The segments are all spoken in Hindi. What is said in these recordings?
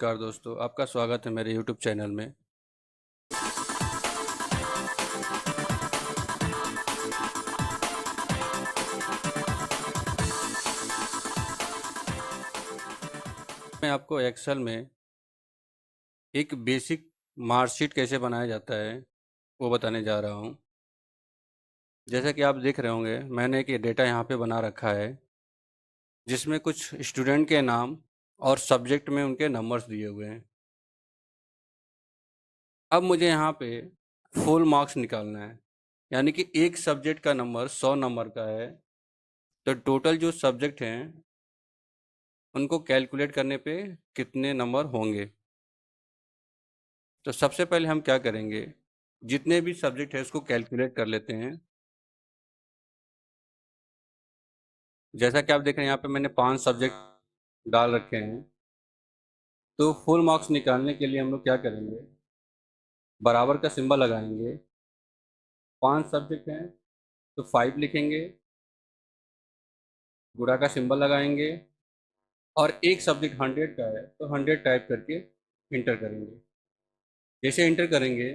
नमस्कार दोस्तों, आपका स्वागत है मेरे यूट्यूब चैनल में। मैं आपको एक्सेल में एक बेसिक मार्कशीट कैसे बनाया जाता है वो बताने जा रहा हूँ। जैसा कि आप देख रहे होंगे, मैंने एक डेटा यहाँ पे बना रखा है जिसमें कुछ स्टूडेंट के नाम और सब्जेक्ट में उनके नंबर्स दिए हुए हैं। अब मुझे यहाँ पे फुल मार्क्स निकालना है, यानी कि एक सब्जेक्ट का नंबर 100 नंबर का है, तो टोटल जो सब्जेक्ट हैं उनको कैलकुलेट करने पे कितने नंबर होंगे। तो सबसे पहले हम क्या करेंगे, जितने भी सब्जेक्ट है उसको कैलकुलेट कर लेते हैं। जैसा कि आप देख रहे हैं, यहाँ पे मैंने 5 सब्जेक्ट डाल रखे हैं। तो फुल मार्क्स निकालने के लिए हम लोग क्या करेंगे, बराबर का सिंबल लगाएंगे। 5 सब्जेक्ट हैं तो 5 लिखेंगे, गुणा का सिंबल लगाएंगे, और एक सब्जेक्ट 100 का है तो 100 टाइप करके इंटर करेंगे। जैसे इंटर करेंगे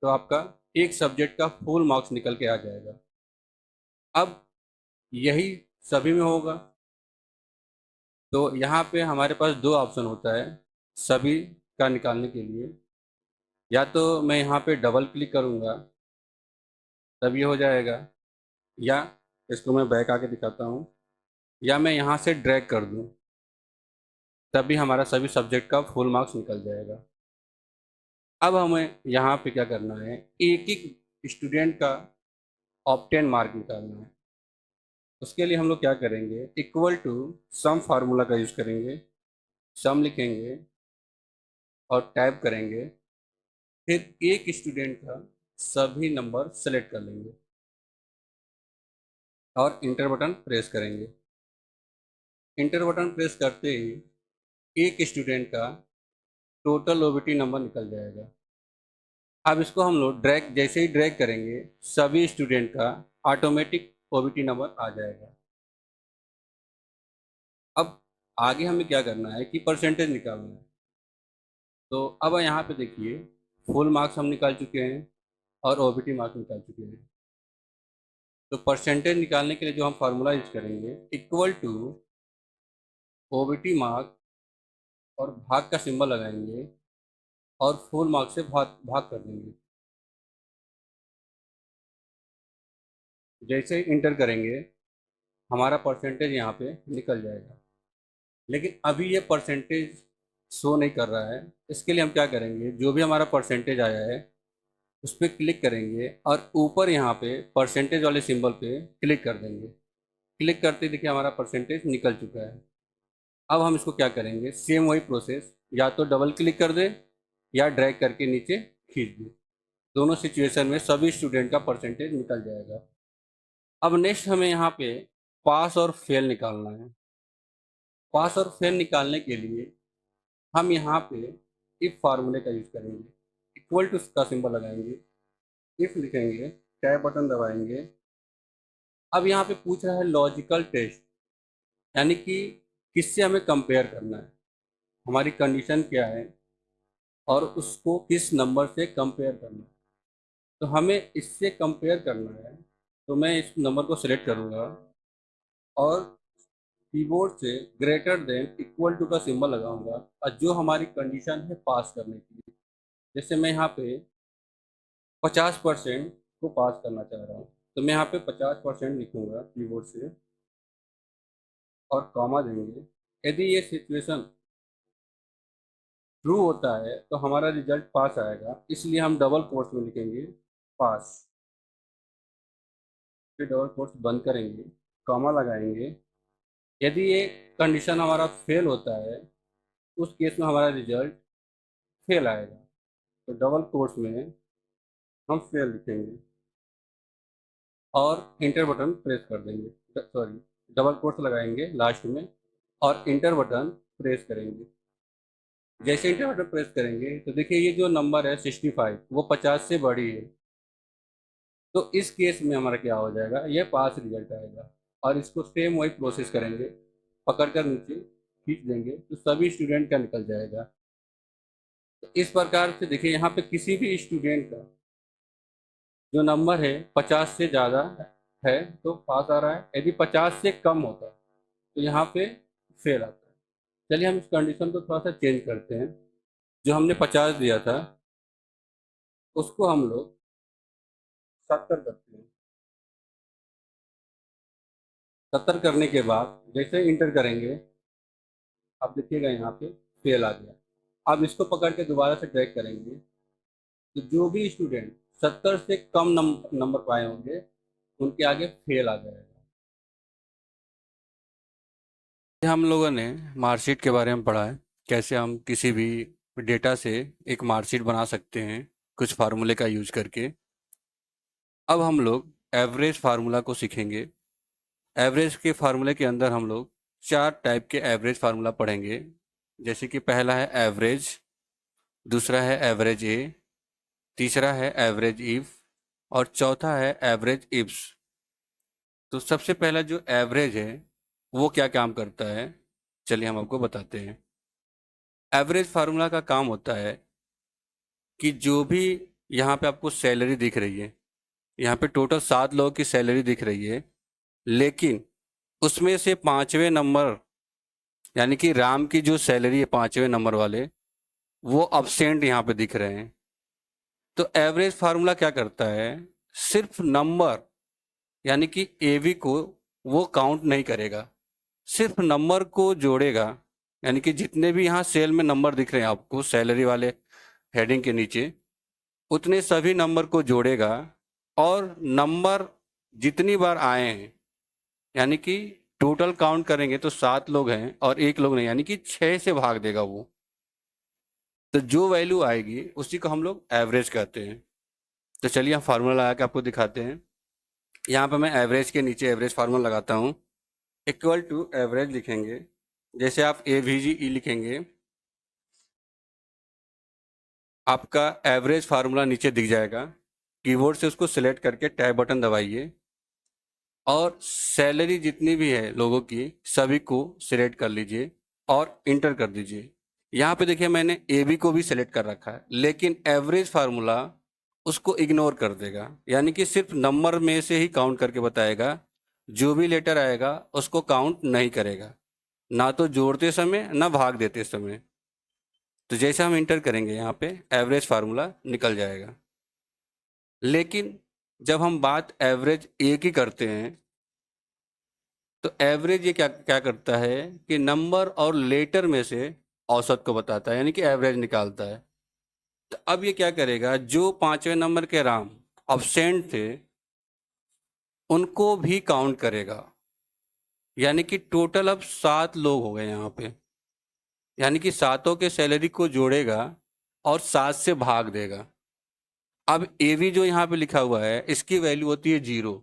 तो आपका एक सब्जेक्ट का फुल मार्क्स निकल के आ जाएगा। अब यही सभी में होगा, तो यहाँ पे हमारे पास 2 ऑप्शन होता है सभी का निकालने के लिए। या तो मैं यहाँ पे डबल क्लिक करूँगा तब ये हो जाएगा, या इसको मैं बैक आके दिखाता हूँ, या मैं यहाँ से ड्रैग कर दूँ तब भी हमारा सभी सब्जेक्ट का फुल मार्क्स निकल जाएगा। अब हमें यहाँ पे क्या करना है, एक एक स्टूडेंट का ऑब्टेन मार्क निकालना है। उसके लिए हम लोग क्या करेंगे, इक्वल टू सम फार्मूला का यूज़ करेंगे। सम लिखेंगे और टाइप करेंगे, फिर एक स्टूडेंट का सभी नंबर सेलेक्ट कर लेंगे और इंटर बटन प्रेस करेंगे। इंटर बटन प्रेस करते ही एक स्टूडेंट का टोटल ओबीटी नंबर निकल जाएगा। अब इसको हम लोग ड्रैग, जैसे ही ड्रैग करेंगे सभी स्टूडेंट का ऑटोमेटिक ओबीटी नंबर आ जाएगा। अब आगे हमें क्या करना है कि परसेंटेज निकालना है। तो अब यहाँ पे देखिए, फुल मार्क्स हम निकाल चुके हैं और ओबीटी मार्क्स निकाल चुके हैं। तो परसेंटेज निकालने के लिए जो हम फार्मूला यूज करेंगे, इक्वल टू ओबीटी मार्क और भाग का सिंबल लगाएंगे और फुल मार्क्स से भाग भाग कर देंगे। जैसे ही इंटर करेंगे हमारा परसेंटेज यहाँ पे निकल जाएगा। लेकिन अभी ये परसेंटेज शो नहीं कर रहा है। इसके लिए हम क्या करेंगे, जो भी हमारा परसेंटेज आया है उस पर क्लिक करेंगे और ऊपर यहाँ पे परसेंटेज वाले सिंबल पे क्लिक कर देंगे। क्लिक करते ही देखिए हमारा परसेंटेज निकल चुका है। अब हम इसको क्या करेंगे, सेम वही प्रोसेस, या तो डबल क्लिक कर दें या ड्रैग करके नीचे खींच दें। दोनों सिचुएशन में सभी स्टूडेंट का परसेंटेज निकल जाएगा। अब नेक्स्ट हमें यहाँ पे पास और फेल निकालना है। पास और फेल निकालने के लिए हम यहाँ पे इफ फार्मूले का यूज करेंगे। इक्वल टू का सिंबल लगाएंगे, इफ लिखेंगे, टैब बटन दबाएंगे। अब यहाँ पे पूछ रहा है लॉजिकल टेस्ट, यानी कि किससे हमें कंपेयर करना है, हमारी कंडीशन क्या है और उसको किस नंबर से कंपेयर करना है। तो हमें इससे कंपेयर करना है, तो मैं इस नंबर को सिलेक्ट करूँगा और कीबोर्ड से ग्रेटर देन इक्वल टू का सिंबल लगाऊंगा, और जो हमारी कंडीशन है पास करने के लिए, जैसे मैं यहाँ पे 50% को पास करना चाह रहा हूँ, तो मैं यहाँ पे 50% लिखूंगा कीबोर्ड से और कॉमा देंगे। यदि ये सिचुएशन ट्रू होता है तो हमारा रिजल्ट पास आएगा, इसलिए हम डबल कोट्स में लिखेंगे पास। फिर डबल कोट्स बंद करेंगे, कॉमा लगाएंगे। यदि ये कंडीशन हमारा फेल होता है उस केस में हमारा रिजल्ट फेल आएगा, तो डबल कोट्स में हम फेल लिखेंगे और इंटर बटन प्रेस कर देंगे, सॉरी, डबल कोट्स लगाएंगे लास्ट में और इंटर बटन प्रेस करेंगे। जैसे इंटर बटन प्रेस करेंगे तो देखिए ये जो नंबर है 65, वो 50 से बड़ी है। तो इस केस में हमारा क्या हो जाएगा, ये पास रिजल्ट आएगा। और इसको सेम वही प्रोसेस करेंगे, पकड़ कर नीचे खींच देंगे तो सभी स्टूडेंट का निकल जाएगा। तो इस प्रकार से देखिए यहाँ पे किसी भी स्टूडेंट का जो नंबर है 50 से ज़्यादा है तो पास आ रहा है, यदि 50 से कम होता है तो यहाँ पे फेल आता है। चलिए हम इस कंडीशन को थोड़ा सा चेंज करते हैं। जो हमने 50 दिया था उसको हम लोग 70 करते हैं। 70 करने के बाद जैसे इंटर करेंगे आप देखिएगा यहाँ पे फेल आ गया। अब इसको पकड़ के दोबारा से ट्रैक करेंगे तो जो भी स्टूडेंट 70 से कम नंबर पाए होंगे उनके आगे फेल आ जाएगा। हम लोगों ने मार्कशीट के बारे में पढ़ा है, कैसे हम किसी भी डेटा से एक मार्कशीट बना सकते हैं कुछ फार्मूले का यूज करके। अब हम लोग एवरेज फार्मूला को सीखेंगे। एवरेज के फार्मूले के अंदर हम लोग 4 टाइप के एवरेज फार्मूला पढ़ेंगे। जैसे कि पहला है एवरेज, दूसरा है एवरेज ए, तीसरा है एवरेज इफ और चौथा है एवरेज इफ्स। तो सबसे पहला जो एवरेज है वो क्या काम करता है, चलिए हम आपको बताते हैं। एवरेज फार्मूला का काम होता है कि जो भी यहाँ पे आपको सैलरी दिख रही है, यहाँ पे टोटल 7 लोगों की सैलरी दिख रही है, लेकिन उसमें से 5वें नंबर यानी कि राम की जो सैलरी है 5वें नंबर वाले वो अब्सेंट यहाँ पे दिख रहे हैं। तो एवरेज फार्मूला क्या करता है, सिर्फ नंबर यानी कि एवी को वो काउंट नहीं करेगा, सिर्फ नंबर को जोड़ेगा। यानी कि जितने भी यहाँ सेल में नंबर दिख रहे हैं आपको सैलरी वाले हेडिंग के नीचे, उतने सभी नंबर को जोड़ेगा और नंबर जितनी बार आए हैं, यानी कि टोटल काउंट करेंगे तो 7 लोग हैं और 1 लोग नहीं, यानी कि 6 से भाग देगा वो। तो जो वैल्यू आएगी उसी को हम लोग एवरेज कहते हैं। तो चलिए हम फार्मूला लगा के आपको दिखाते हैं। यहाँ पे मैं एवरेज के नीचे एवरेज फार्मूला लगाता हूँ। इक्वल टू एवरेज लिखेंगे, जैसे आप AVG लिखेंगे आपका एवरेज फार्मूला नीचे दिख जाएगा। कीबोर्ड से उसको सिलेक्ट करके टैब बटन दबाइए और सैलरी जितनी भी है लोगों की सभी को सिलेक्ट कर लीजिए और इंटर कर दीजिए। यहाँ पे देखिए मैंने AB को भी सिलेक्ट कर रखा है, लेकिन एवरेज फार्मूला उसको इग्नोर कर देगा, यानी कि सिर्फ नंबर में से ही काउंट करके बताएगा, जो भी लेटर आएगा उसको काउंट नहीं करेगा, ना तो जोड़ते समय ना भाग देते समय। तो जैसे हम इंटर करेंगे यहाँ पे एवरेज फार्मूला निकल जाएगा। लेकिन जब हम बात एवरेज ए की करते हैं तो एवरेज ये क्या क्या करता है कि नंबर और लेटर में से औसत को बताता है, यानी कि एवरेज निकालता है। तो अब ये क्या करेगा, जो 5वें नंबर के राम अब्सेंट थे उनको भी काउंट करेगा, यानी कि टोटल अब 7 लोग हो गए यहाँ पे, यानी कि सातों के सैलरी को जोड़ेगा और 7 से भाग देगा। अब एवी जो यहाँ पे लिखा हुआ है इसकी वैल्यू होती है 0।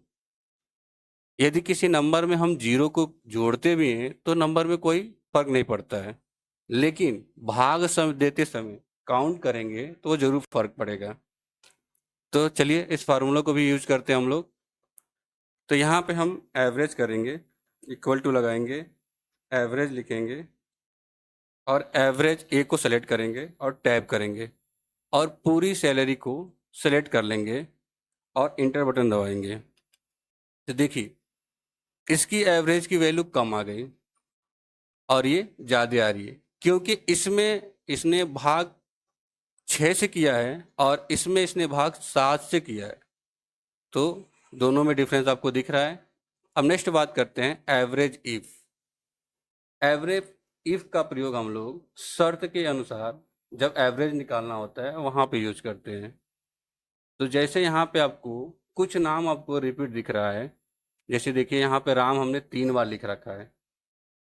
यदि किसी नंबर में हम 0 को जोड़ते भी हैं तो नंबर में कोई फर्क नहीं पड़ता है, लेकिन भाग देते समय काउंट करेंगे तो वो जरूर फर्क पड़ेगा। तो चलिए इस फार्मूला को भी यूज करते हैं हम लोग। तो यहाँ पे हम एवरेज करेंगे, इक्वल टू लगाएंगे, एवरेज लिखेंगे और एवरेज ए को सेलेक्ट करेंगे और टैब करेंगे और पूरी सैलरी को सेलेक्ट कर लेंगे और इंटर बटन दबाएंगे। तो देखिए इसकी एवरेज की वैल्यू कम आ गई और ये ज़्यादा आ रही है, क्योंकि इसमें इसने भाग 6 से किया है और इसमें इसने भाग 7 से किया है। तो दोनों में डिफरेंस आपको दिख रहा है। अब नेक्स्ट बात करते हैं एवरेज इफ। एवरेज इफ का प्रयोग हम लोग शर्त के अनुसार जब एवरेज निकालना होता है वहाँ पे यूज करते हैं। तो जैसे यहाँ पे आपको कुछ नाम आपको रिपीट दिख रहा है, जैसे देखिए यहाँ पे राम हमने 3 बार लिख रखा है।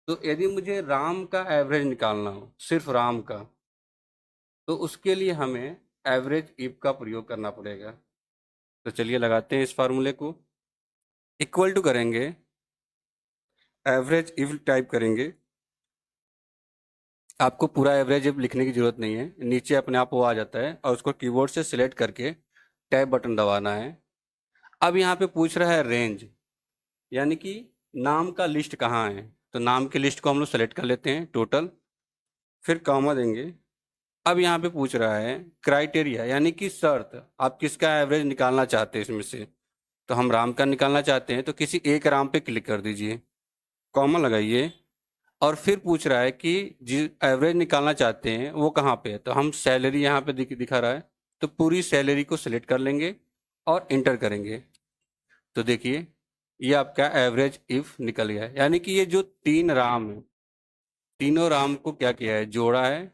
तो यदि मुझे राम का एवरेज निकालना हो, सिर्फ राम का, तो उसके लिए हमें एवरेज इफ का प्रयोग करना पड़ेगा। तो चलिए लगाते हैं इस फार्मूले को, इक्वल टू करेंगे, एवरेज इफ टाइप करेंगे। आपको पूरा एवरेज इफ लिखने की ज़रूरत नहीं है, नीचे अपने आप वो आ जाता है और उसको कीबोर्ड से सिलेक्ट करके टैब बटन दबाना है। अब यहाँ पे पूछ रहा है रेंज, यानी कि नाम का लिस्ट कहाँ है। तो नाम की लिस्ट को हम लोग सेलेक्ट कर लेते हैं टोटल, फिर कॉमा देंगे। अब यहाँ पे पूछ रहा है क्राइटेरिया यानी कि शर्त, आप किसका एवरेज निकालना चाहते हैं इसमें से। तो हम राम का निकालना चाहते हैं तो किसी एक राम पे क्लिक कर दीजिए, कॉमा लगाइए, और फिर पूछ रहा है कि जिस एवरेज निकालना चाहते हैं वो कहाँ पे है। तो हम सैलरी यहाँ पे दिखा रहा है, तो पूरी सैलरी को सिलेक्ट कर लेंगे और इंटर करेंगे। तो देखिए ये आपका एवरेज इफ निकल गया है, यानी कि ये जो तीन राम है, तीनों राम को क्या किया है, जोड़ा है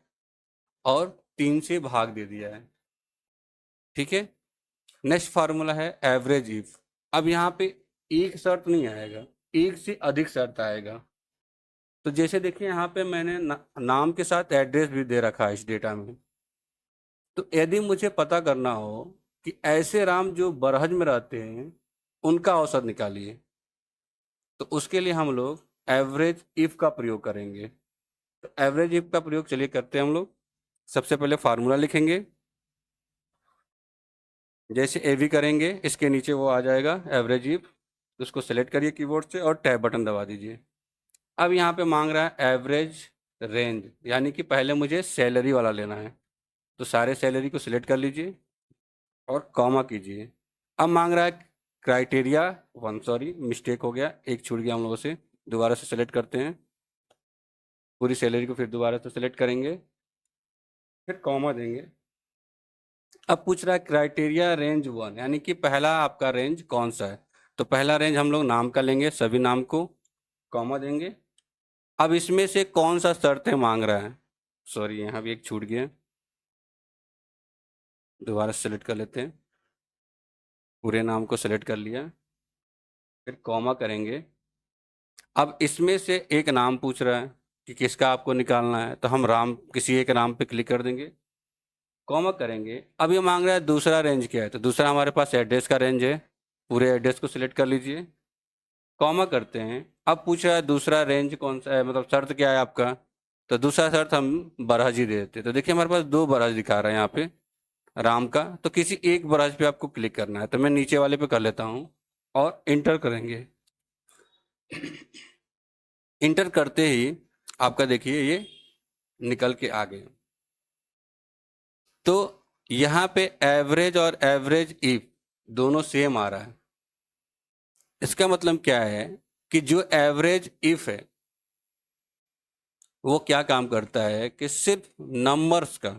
और 3 से भाग दे दिया है। ठीक है, नेक्स्ट फार्मूला है एवरेज इफ। अब यहाँ पे एक शर्त नहीं आएगा, एक से अधिक शर्त आएगा। तो जैसे देखिए यहाँ पे मैंने नाम के साथ एड्रेस भी दे रखा है इस डेटा में। तो यदि मुझे पता करना हो कि ऐसे राम जो बरहज में रहते हैं उनका औसत निकालिए, तो उसके लिए हम लोग एवरेज इफ का प्रयोग करेंगे। तो एवरेज इफ का प्रयोग चलिए करते हैं हम लोग। सबसे पहले फार्मूला लिखेंगे, जैसे एवी करेंगे इसके नीचे वो आ जाएगा एवरेज इफ, उसको सेलेक्ट करिए कीबोर्ड से और टैब बटन दबा दीजिए। अब यहाँ पे मांग रहा है एवरेज रेंज, यानी कि पहले मुझे सैलरी वाला लेना है। तो सारे सैलरी को सिलेक्ट कर लीजिए और कॉमा कीजिए। अब मांग रहा है क्राइटेरिया वन, सॉरी मिस्टेक हो गया, एक छूट गया हम लोगों से, दोबारा से सेलेक्ट करते हैं। पूरी सैलरी को फिर दोबारा से सेलेक्ट करेंगे, फिर कॉमा देंगे। अब पूछ रहा है क्राइटेरिया रेंज 1, यानी कि पहला आपका रेंज कौन सा है। तो पहला रेंज हम लोग नाम का लेंगे, सभी नाम को, कॉमा देंगे। अब इसमें से कौन सा शर्तें मांग रहा है, सॉरी यहाँ भी एक छूट गया, दोबारा सेलेक्ट कर लेते हैं। पूरे नाम को सेलेक्ट कर लिया, फिर कॉमा करेंगे। अब इसमें से एक नाम पूछ रहा है कि किसका आपको निकालना है, तो हम राम, किसी एक नाम पे क्लिक कर देंगे, कॉमा करेंगे। अब ये मांग रहा है दूसरा रेंज क्या है, तो दूसरा हमारे पास एड्रेस का रेंज है, पूरे एड्रेस को सिलेक्ट कर लीजिए, कॉमा करते हैं। अब पूछ रहा है दूसरा रेंज कौन सा है, मतलब शर्त क्या है आपका। तो दूसरा शर्त हम बरहज ही दे देते। तो देखिए हमारे पास 2 बरहज दिखा रहा है यहाँ पे राम का, तो किसी एक बरहज पे आपको क्लिक करना है। तो मैं नीचे वाले पे कर लेता हूँ और इंटर करेंगे। इंटर करते ही आपका देखिए ये निकल के आ गए। तो यहाँ पे एवरेज और एवरेज इफ दोनों सेम आ रहा है। इसका मतलब क्या है कि जो एवरेज इफ है वो क्या काम करता है कि सिर्फ नंबर्स का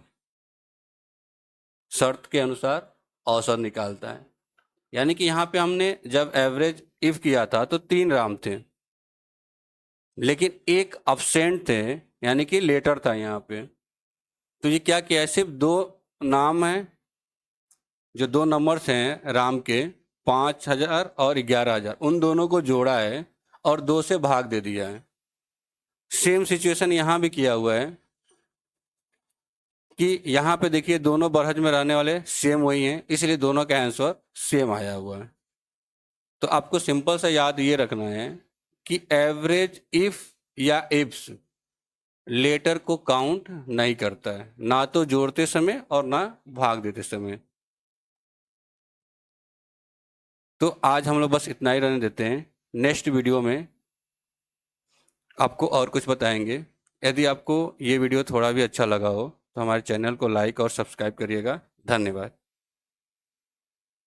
शर्त के अनुसार औसत निकालता है। यानी कि यहाँ पे हमने जब एवरेज इफ किया था तो 3 राम थे, लेकिन एक अब्सेंट थे, यानी कि लेटर था यहाँ पे। तो ये क्या किया है, सिर्फ 2 नाम हैं, जो 2 नंबर्स हैं राम के, 5000 और 11000, उन दोनों को जोड़ा है और 2 से भाग दे दिया है। सेम सिचुएशन यहाँ भी किया हुआ है कि यहाँ पे देखिए दोनों बरहज में रहने वाले सेम वही हैं, इसलिए दोनों का आंसर सेम आया हुआ है। तो आपको सिंपल सा याद ये रखना है कि एवरेज इफ या इफ्स लेटर को काउंट नहीं करता है, ना तो जोड़ते समय और ना भाग देते समय। तो आज हम लोग बस इतना ही रहने देते हैं, नेक्स्ट वीडियो में आपको और कुछ बताएंगे। यदि आपको ये वीडियो थोड़ा भी अच्छा लगा हो तो हमारे चैनल को लाइक और सब्सक्राइब करिएगा। धन्यवाद।